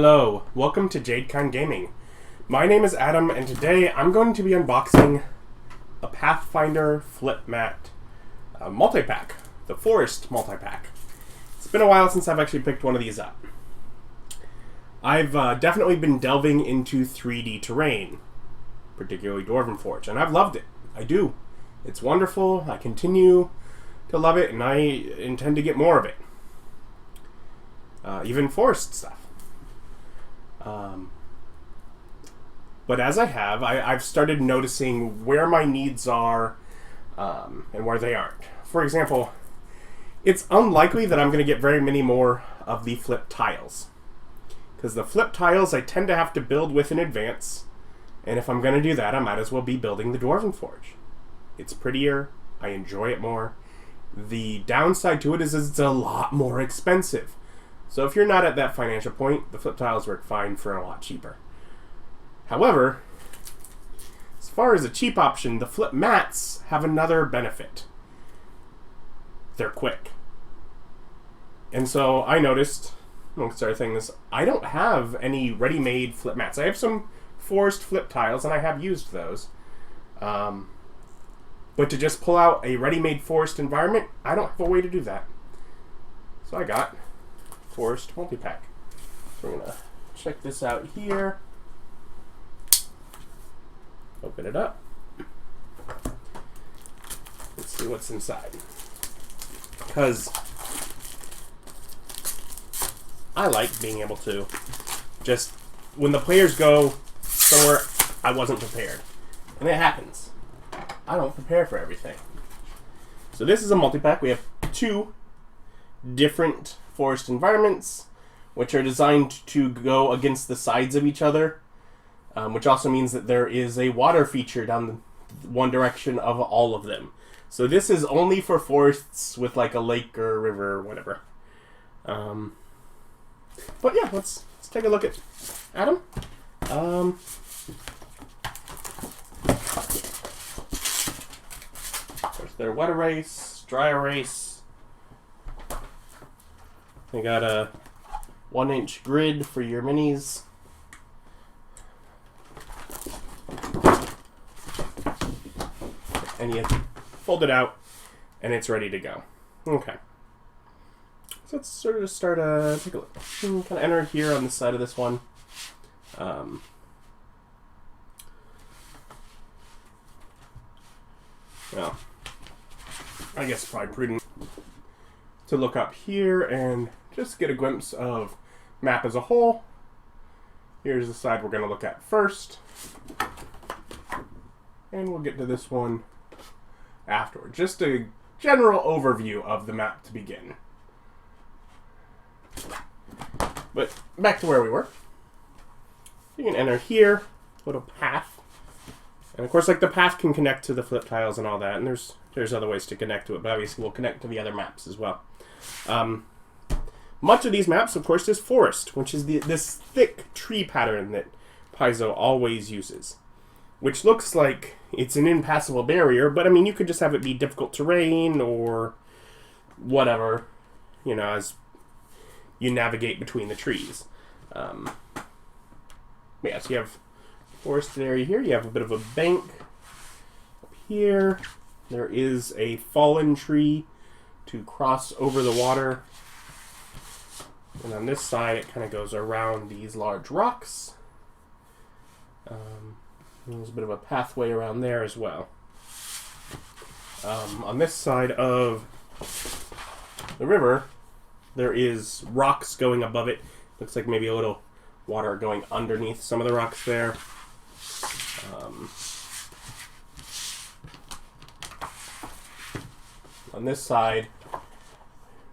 Hello, welcome to JadeKind Gaming. My name is Adam, and today I'm going to be unboxing a Pathfinder Flip Mat multi-pack, the Forest multi-pack. It's been a while since I've actually picked one of these up. I've definitely been delving into 3D terrain, particularly Dwarven Forge, and I've loved it. I do. It's wonderful. I continue to love it, and I intend to get more of it. Even forest stuff. But as I've started noticing where my needs are and where they aren't. For example, it's unlikely that I'm going to get very many more of the flip tiles. Because the flip tiles I tend to have to build with in advance, and if I'm going to do that, I might as well be building the Dwarven Forge. It's prettier, I enjoy it more. The downside to it is it's a lot more expensive. So if you're not at that financial point, the flip tiles work fine for a lot cheaper. However, as far as a cheap option, the flip mats have another benefit. They're quick. And so I noticed, amongst other things, I don't have any ready-made flip mats. I have some forest flip tiles, and I have used those. But to just pull out a ready-made forest environment, I don't have a way to do that. So I got Forest multi-pack. So we're gonna check this out here. Open it up. Let's see what's inside. Because I like being able to just, when the players go somewhere I wasn't prepared, and it happens. I don't prepare for everything. So this is a multi-pack. We have two different forest environments, which are designed to go against the sides of each other, which also means that there is a water feature down one direction of all of them. So this is only for forests with like a lake or a river or whatever. But yeah, let's take a look at Adam. There's their wet erase, dry erase. We got a 1-inch grid for your minis. And you fold it out, and it's ready to go. Okay. So let's sort of start, take a look. Kind of enter here on the side of this one. Well, I guess it's probably prudent to look up here and just get a glimpse of map as a whole. Here's the side we're going to look at first. And we'll get to this one afterward. Just a general overview of the map to begin. But back to where we were. You can enter here, little path. And of course, like, the path can connect to the flip tiles and all that, and there's other ways to connect to it, but obviously we'll connect to the other maps as well. Much of these maps, of course, is forest, which is this thick tree pattern that Paizo always uses, which looks like it's an impassable barrier, but I mean, you could just have it be difficult terrain or whatever, you know, as you navigate between the trees. Yeah, so you have forested area here, you have a bit of a bank up here, there is a fallen tree to cross over the water. And on this side, it kind of goes around these large rocks. There's a bit of a pathway around there as well. On this side of the river, there is rocks going above it. Looks like maybe a little water going underneath some of the rocks there. On this side,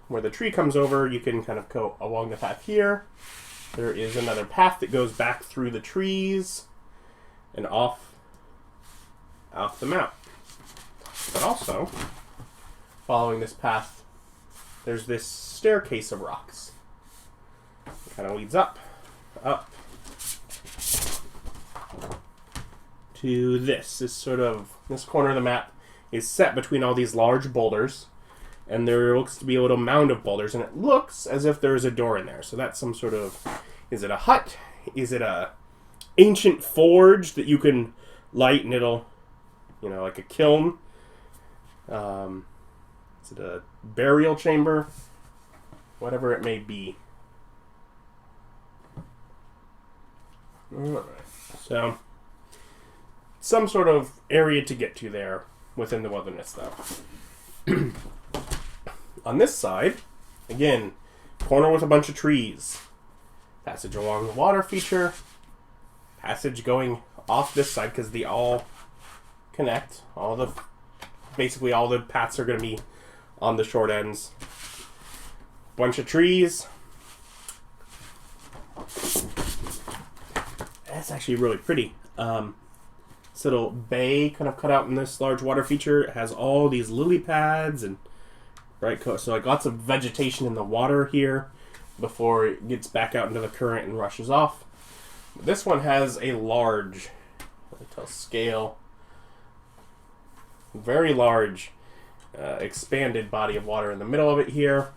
where the tree comes over, you can kind of go along the path here. There is another path that goes back through the trees and off the map. But also, following this path, there's this staircase of rocks. It kind of leads up to this. This corner of the map is set between all these large boulders. And there looks to be a little mound of boulders, and it looks as if there is a door in there. So that's some sort of Is it a hut? Is it a ancient forge that you can light and it'll, like a kiln? Is it a burial chamber? Whatever it may be. Alright, so some sort of area to get to there within the wilderness, though. On this side, again, corner with a bunch of trees. Passage along the water feature. Passage going off this side because they all connect. Basically all the paths are going to be on the short ends. Bunch of trees. That's actually really pretty. This little bay kind of cut out in this large water feature. It has all these lily pads and so like lots of vegetation in the water here before it gets back out into the current and rushes off. This one has a large, scale, very large, expanded body of water in the middle of it here.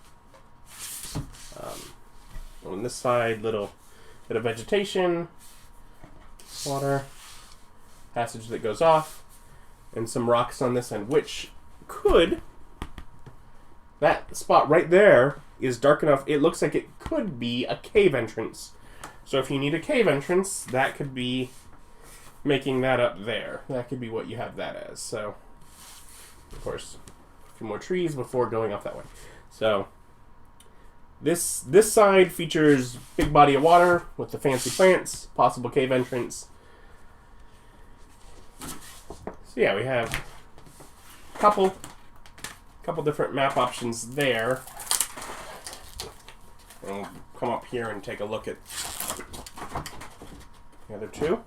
On this side, little bit of vegetation, water, passage that goes off, and some rocks on this end, which that spot right there is dark enough, it looks like it could be a cave entrance. So if you need a cave entrance, that could be making that up there. That could be what you have that as. So, of course, a few more trees before going off that way. So, this side features big body of water with the fancy plants, possible cave entrance. So yeah, we have a couple different map options there. And we'll come up here and take a look at the other two.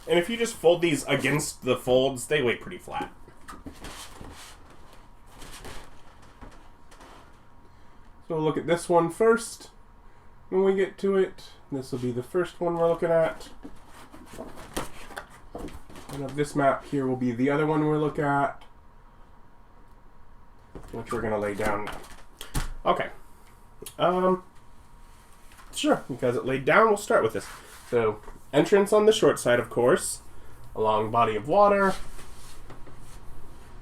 And if you just fold these against the folds, they lay pretty flat. So we'll look at this one first when we get to it. This will be the first one we're looking at. And of this map here will be the other one we'll look at, which we're going to lay down now. Okay. Sure, because it laid down, we'll start with this. So, entrance on the short side, of course. A long body of water.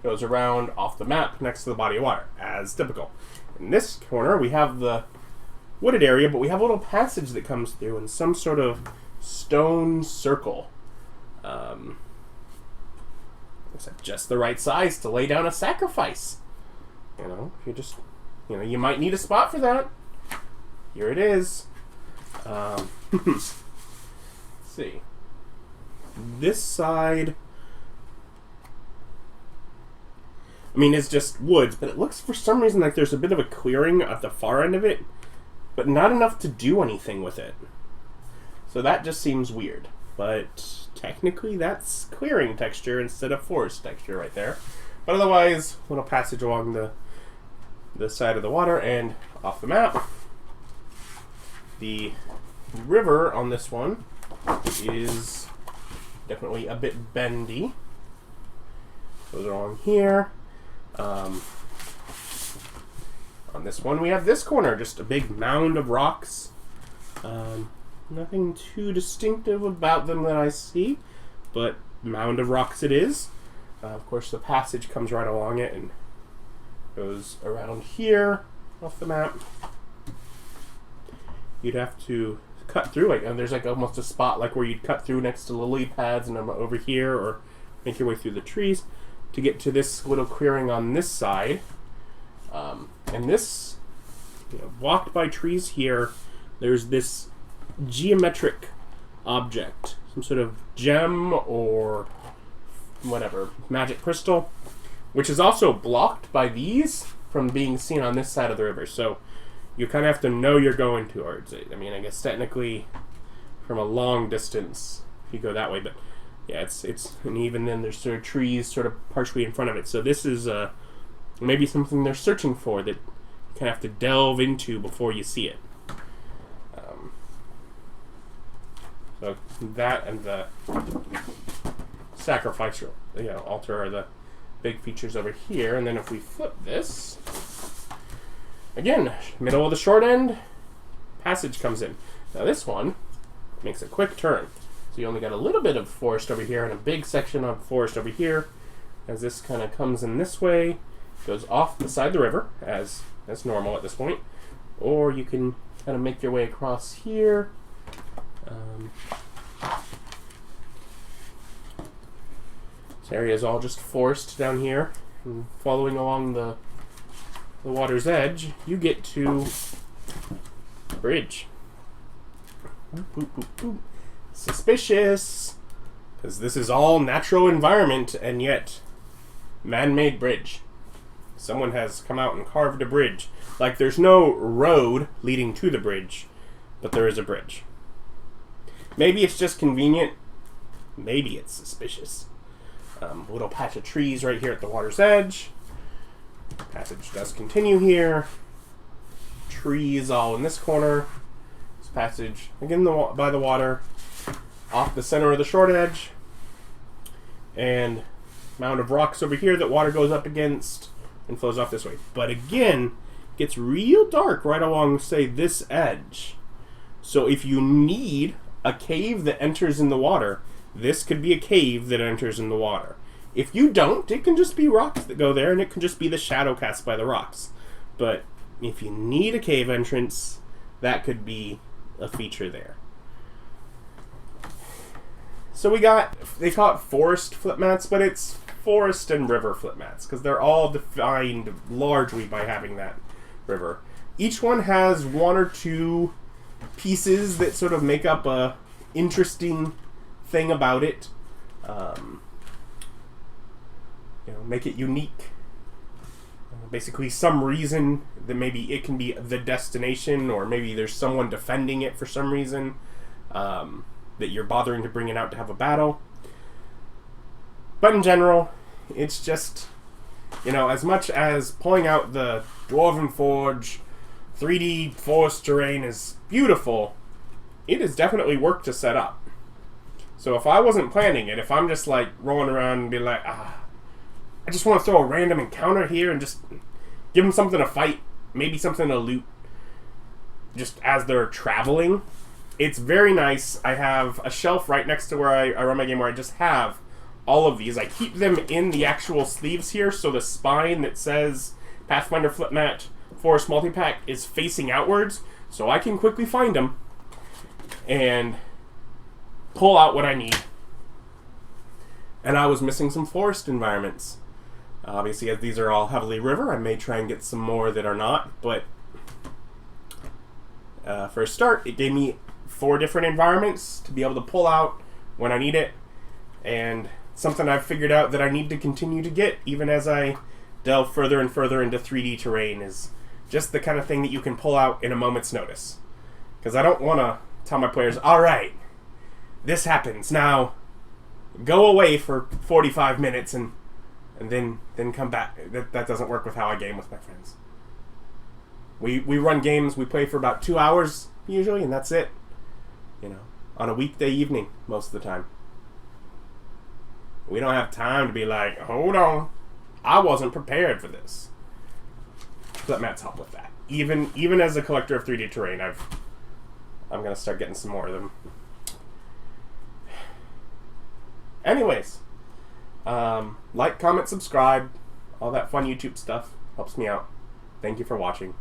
Goes around off the map next to the body of water, as typical. In this corner, we have the wooded area, but we have a little passage that comes through in some sort of stone circle. It's just the right size to lay down a sacrifice. If you just, you might need a spot for that. Here it is. Let's see. This side, it's just woods, but it looks for some reason like there's a bit of a clearing at the far end of it, but not enough to do anything with it. So that just seems weird. But technically that's clearing texture instead of forest texture right there. But otherwise, little passage along the side of the water and off the map. The river on this one is definitely a bit bendy. Goes along here. On this one we have this corner, just a big mound of rocks. Nothing too distinctive about them that I see, but mound of rocks it is. Of course, the passage comes right along it and goes around here off the map. You'd have to cut through, there's almost a spot where you'd cut through next to lily pads and over here, or make your way through the trees to get to this little clearing on this side. And this, blocked by trees here, there's this geometric object, some sort of gem or whatever, magic crystal, which is also blocked by these from being seen on this side of the river. So you kind of have to know you're going towards it. I guess technically from a long distance you go that way, but yeah, it's and even then there's sort of trees sort of partially in front of it. So this is maybe something they're searching for that you kind of have to delve into before you see it. So that and the sacrifice altar are the big features over here. And then if we flip this, Again, middle of the short end, passage comes in. Now this one makes a quick turn. So you only got a little bit of forest over here and a big section of forest over here. As this kind of comes in this way, goes off the side of the river, as normal at this point. Or you can kind of make your way across here. This area is all just forest down here. And following along the water's edge, you get to the bridge. Boop, boop, boop, boop. Suspicious, because this is all natural environment and yet man-made bridge. Someone has come out and carved a bridge. Like there's no road leading to the bridge, but there is a bridge. Maybe it's just convenient. Maybe it's suspicious. Little patch of trees right here at the water's edge. Passage does continue here. Trees all in this corner. This passage again by the water, off the center of the short edge, and mound of rocks over here that water goes up against and flows off this way. But again, gets real dark right along, say, this edge. So if you need a cave that enters in the water, this could be a cave that enters in the water. If you don't, it can just be rocks that go there, and it can just be the shadow cast by the rocks. But if you need a cave entrance, that could be a feature there. So they call it forest flip mats, but it's forest and river flip mats, because they're all defined largely by having that river. Each one has one or two pieces that sort of make up a interesting thing about it. Make it unique. Basically some reason that maybe it can be the destination, or maybe there's someone defending it for some reason, that you're bothering to bring it out to have a battle. But in general, it's just, as much as pulling out the Dwarven Forge 3D forest terrain is beautiful, it is definitely work to set up. So if I wasn't planning it, if I'm just like rolling around and be like, I just want to throw a random encounter here and just give them something to fight, maybe something to loot, just as they're traveling, it's very nice. I have a shelf right next to where I run my game where I just have all of these. I keep them in the actual sleeves here, so the spine that says Pathfinder Flipmat Forest Multipack is facing outwards, so I can quickly find them and pull out what I need. And I was missing some forest environments. Obviously, as these are all heavily river, I may try and get some more that are not, but for a start, it gave me 4 different environments to be able to pull out when I need it, and something I've figured out that I need to continue to get even as I delve further and further into 3D terrain is just the kind of thing that you can pull out in a moment's notice. Because I don't want to tell my players, alright, this happens, now go away for 45 minutes and then come back. That doesn't work with how I game with my friends. We run games, we play for about 2 hours usually, and that's it. On a weekday evening most of the time. We don't have time to be like, hold on, I wasn't prepared for this. Flip mats help with that. Even as a collector of 3D terrain, I'm gonna start getting some more of them. Anyways, like, comment, subscribe, all that fun YouTube stuff helps me out. Thank you for watching.